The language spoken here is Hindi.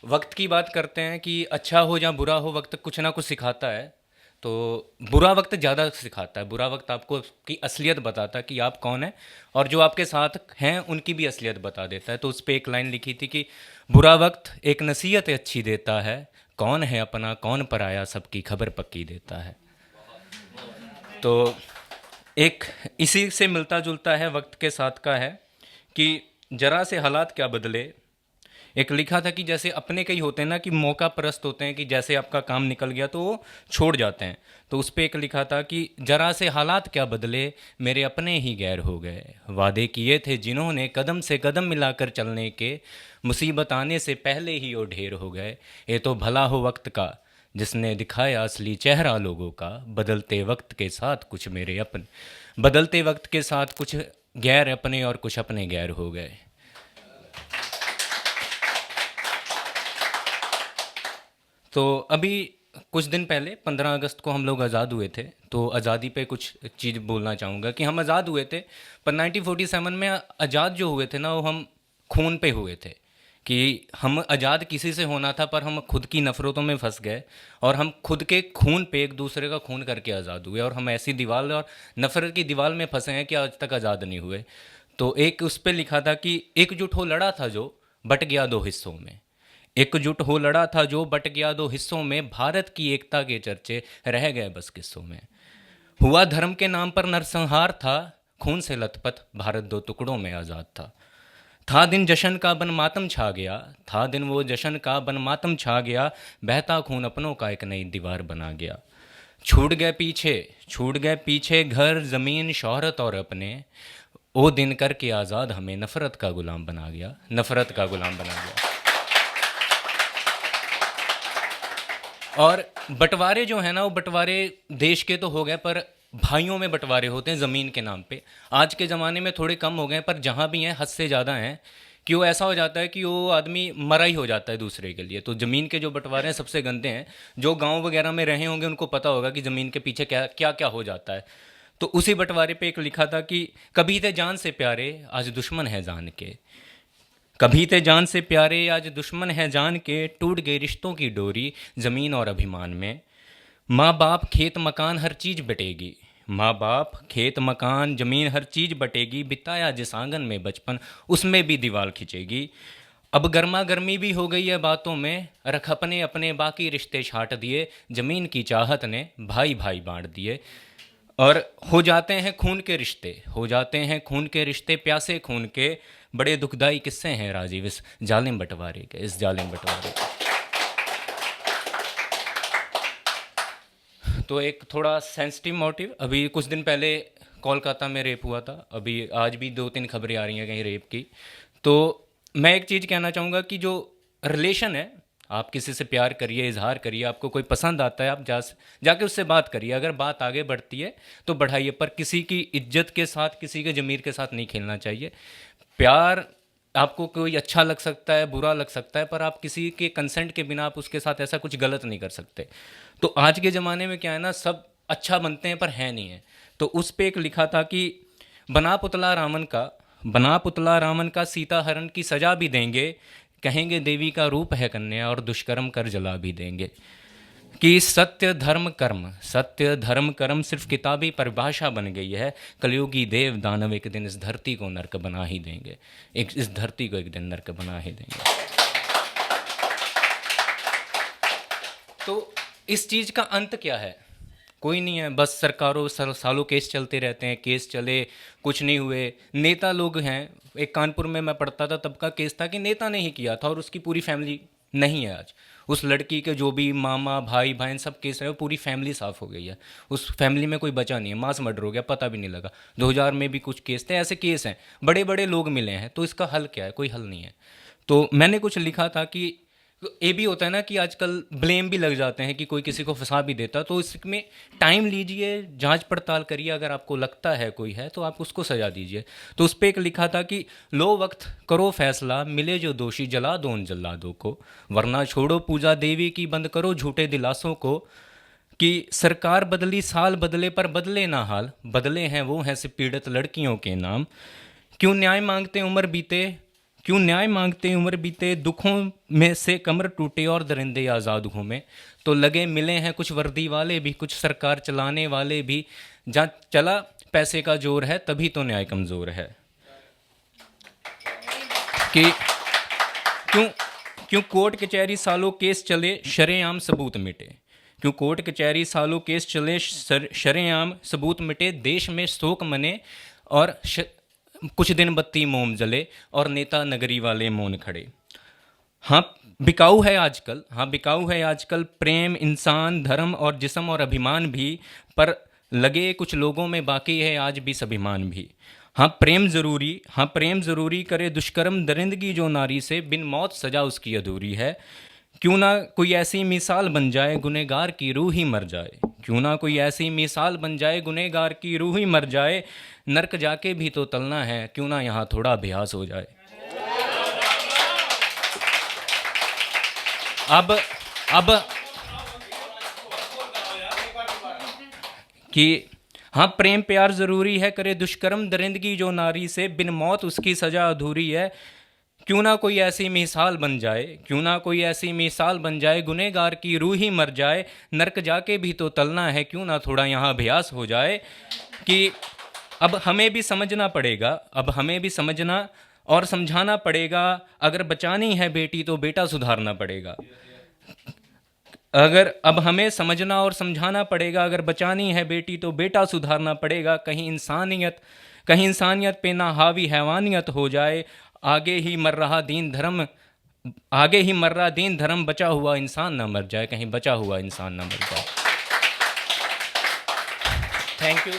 वक्त की बात करते हैं कि अच्छा हो या बुरा हो, वक्त कुछ ना कुछ सिखाता है। तो बुरा वक्त ज़्यादा सिखाता है। बुरा वक्त आपको की असलियत बताता है कि आप कौन हैं, और जो आपके साथ हैं उनकी भी असलियत बता देता है। तो उस पर एक लाइन लिखी थी कि बुरा वक्त एक नसीहत अच्छी देता है, कौन है अपना कौन पराया सबकी खबर पक्की देता है। तो एक इसी से मिलता जुलता है वक्त के साथ का है कि जरा से हालात क्या बदले। एक लिखा था कि जैसे अपने कई होते हैं ना कि मौका परस्त होते हैं, कि जैसे आपका काम निकल गया तो वो छोड़ जाते हैं। तो उस पर एक लिखा था कि जरा से हालात क्या बदले, मेरे अपने ही गैर हो गए, वादे किए थे जिन्होंने कदम से कदम मिलाकर चलने के, मुसीबत आने से पहले ही वो ढेर हो गए। ये तो भला हो वक्त का जिसने दिखाया असली चेहरा लोगों का, बदलते वक्त के साथ कुछ मेरे अपने, बदलते वक्त के साथ कुछ गैर अपने और कुछ अपने गैर हो गए। तो अभी कुछ दिन पहले 15 अगस्त को हम लोग आज़ाद हुए थे। तो आज़ादी पे कुछ चीज़ बोलना चाहूँगा कि हम आज़ाद हुए थे, पर 1947 में आज़ाद जो हुए थे ना, वो हम खून पे हुए थे। कि हम आज़ाद किसी से होना था, पर हम खुद की नफ़रतों में फंस गए, और हम खुद के खून पे एक दूसरे का खून करके आज़ाद हुए, और हम ऐसी दीवार और नफ़रत की दीवार में फंसे हैं कि आज तक आज़ाद नहीं हुए। तो एक उस पे लिखा था कि एकजुट हो लड़ा था जो, बट गया दो हिस्सों में। एकजुट हो लड़ा था जो, बट गया दो हिस्सों में, भारत की एकता के चर्चे रह गए बस किस्सों में। हुआ धर्म के नाम पर नरसंहार था, खून से लथपथ भारत दो टुकड़ों में आज़ाद था दिन जश्न का बन मातम छा गया, था दिन वो जश्न का बन मातम छा गया, बहता खून अपनों का एक नई दीवार बना गया। छूट गए पीछे घर ज़मीन शोहरत और अपने, ओ दिन करके आज़ाद हमें नफ़रत का गुलाम बना गया, नफ़रत का गुलाम बना गया। और बंटवारे जो है ना, वो बंटवारे देश के तो हो गए, पर भाइयों में बंटवारे होते हैं ज़मीन के नाम पे। आज के ज़माने में थोड़े कम हो गए, पर जहाँ भी हैं हद से ज़्यादा हैं। कि वो ऐसा हो जाता है कि वो आदमी मरा ही हो जाता है दूसरे के लिए। तो ज़मीन के जो बंटवारे हैं सबसे गंदे हैं। जो गांव वगैरह में रहे होंगे उनको पता होगा कि ज़मीन के पीछे क्या क्या क्या हो जाता है। तो उसी बंटवारे पे एक लिखा था कि कभी थे जान से प्यारे, आज दुश्मन है जान के, कभी थे जान से प्यारे आज दुश्मन है जान के, टूट गई रिश्तों की डोरी ज़मीन और अभिमान में। माँ बाप खेत मकान हर चीज़ बटेगी, माँ बाप खेत मकान ज़मीन हर चीज़ बटेगी, बिताया जिस आंगन में बचपन उसमें भी दीवार खिंचेगी। अब गर्मा गर्मी भी हो गई है बातों में, रख अपने अपने बाकी रिश्ते छाट दिए, ज़मीन की चाहत ने भाई भाई बांट दिए। और हो जाते हैं खून के रिश्ते, हो जाते हैं खून के रिश्ते प्यासे खून के, बड़े दुखदाई किस्से हैं राजीव इस जालिम बंटवारे के, इस जालिम बंटवारे के। तो एक थोड़ा सेंसिटिव मोटिव, अभी कुछ दिन पहले कोलकाता में रेप हुआ था, अभी आज भी 2-3 खबरें आ रही हैं कहीं रेप की। तो मैं एक चीज़ कहना चाहूँगा कि जो रिलेशन है, आप किसी से प्यार करिए, इजहार करिए, आपको कोई पसंद आता है, आप जाके उससे बात करिए। अगर बात आगे बढ़ती है तो बढ़ाइए, पर किसी की इज्जत के साथ, किसी के ज़मीर के साथ नहीं खेलना चाहिए। प्यार आपको कोई अच्छा लग सकता है, बुरा लग सकता है, पर आप किसी के कंसेंट के बिना आप उसके साथ ऐसा कुछ गलत नहीं कर सकते। तो आज के ज़माने में क्या है ना, सब अच्छा बनते हैं पर है नहीं है। तो उस पे एक लिखा था कि बना पुतला रावण का, बना पुतला रावण का, सीता हरण की सजा भी देंगे, कहेंगे देवी का रूप है कन्या, और दुष्कर्म कर जला भी देंगे। कि सत्य धर्म कर्म सिर्फ किताबी परिभाषा बन गई है, कलयुगी देव दानव एक दिन इस धरती को नर्क बना ही देंगे, एक इस धरती को एक दिन नर्क बना ही देंगे। तो इस चीज़ का अंत क्या है? कोई नहीं है, बस सरकारों सालों केस चलते रहते हैं, केस चले कुछ नहीं हुए। नेता लोग हैं, एक कानपुर में मैं पढ़ता था तब का केस था कि नेता ने ही किया था और उसकी पूरी फैमिली नहीं है आज। उस लड़की के जो भी मामा भाई बहन सब केस है, वो पूरी फैमिली साफ़ हो गई है। उस फैमिली में कोई बचा नहीं है, मास मर्डर हो गया, पता भी नहीं लगा। 2000 में भी कुछ केस थे, ऐसे केस हैं, बड़े बड़े लोग मिले हैं। तो इसका हल क्या है? कोई हल नहीं है। तो मैंने कुछ लिखा था कि ये भी होता है ना कि आजकल ब्लेम भी लग जाते हैं कि कोई किसी को फंसा भी देता, तो इसमें टाइम लीजिए, जांच पड़ताल करिए, अगर आपको लगता है कोई है तो आप उसको सजा दीजिए। तो उस पर एक लिखा था कि लो वक्त करो फैसला, मिले जो दोषी जला दो उन जल्लादों को, वरना छोड़ो पूजा देवी की, बंद करो झूठे दिलासों को। कि सरकार बदली साल बदले पर बदले ना हाल, बदले हैं वो हैं सिर्फ पीड़ित लड़कियों के नाम। क्यों न्याय मांगते उम्र बीते, क्यों न्याय मांगते उम्र बीते, दुखों में से कमर टूटे और दरिंदे आज़ाद घूमे। तो लगे मिले हैं कुछ वर्दी वाले भी, कुछ सरकार चलाने वाले भी, जहाँ चला पैसे का जोर है तभी तो न्याय कमज़ोर है। कि क्यों क्यों कोर्ट कचहरी सालों केस चले, शरेआम सबूत मिटे। क्यों कोर्ट कचहरी सालों केस चले, शरेआम सबूत मिटे। देश में शोक मने और कुछ दिन बत्ती मोम जले, और नेता नगरी वाले मौन खड़े। हाँ बिकाऊ है आजकल, हाँ बिकाऊ है आजकल प्रेम, इंसान, धर्म और जिस्म और अभिमान भी, पर लगे कुछ लोगों में बाकी है आज भी स्वाभिमान भी। हाँ प्रेम ज़रूरी करे दुष्कर्म दरिंदगी जो नारी से, बिन मौत सजा उसकी अधूरी है। क्यों ना कोई ऐसी मिसाल बन जाए गुनहगार की रूह ही मर जाए। क्यों ना कोई ऐसी मिसाल बन जाए गुनहगार की रूह ही मर जाए। नर्क जाके भी तो तलना है, क्यों ना यहाँ थोड़ा अभ्यास हो जाए। अब कि हाँ प्रेम प्यार ज़रूरी है करे दुष्कर्म दरिंदगी जो नारी से, बिन मौत उसकी सज़ा अधूरी है। क्यों ना कोई ऐसी मिसाल बन जाए, क्यों ना कोई ऐसी मिसाल बन जाए गुनहगार की रूह ही मर जाए। नर्क जाके भी तो तलना है, क्यों ना थोड़ा यहाँ अभ्यास हो जाए। कि अब हमें भी समझना पड़ेगा, अब हमें भी समझना और समझाना पड़ेगा। अगर बचानी है बेटी तो बेटा सुधारना पड़ेगा। अगर अब हमें समझना और समझाना पड़ेगा, अगर बचानी है बेटी तो बेटा सुधारना पड़ेगा। कहीं इंसानियत पे ना हावी हैवानियत हो जाए। आगे ही मर रहा दीन धर्म, बचा हुआ इंसान ना मर जाए, कहीं बचा हुआ इंसान ना मर जाए। Thank you.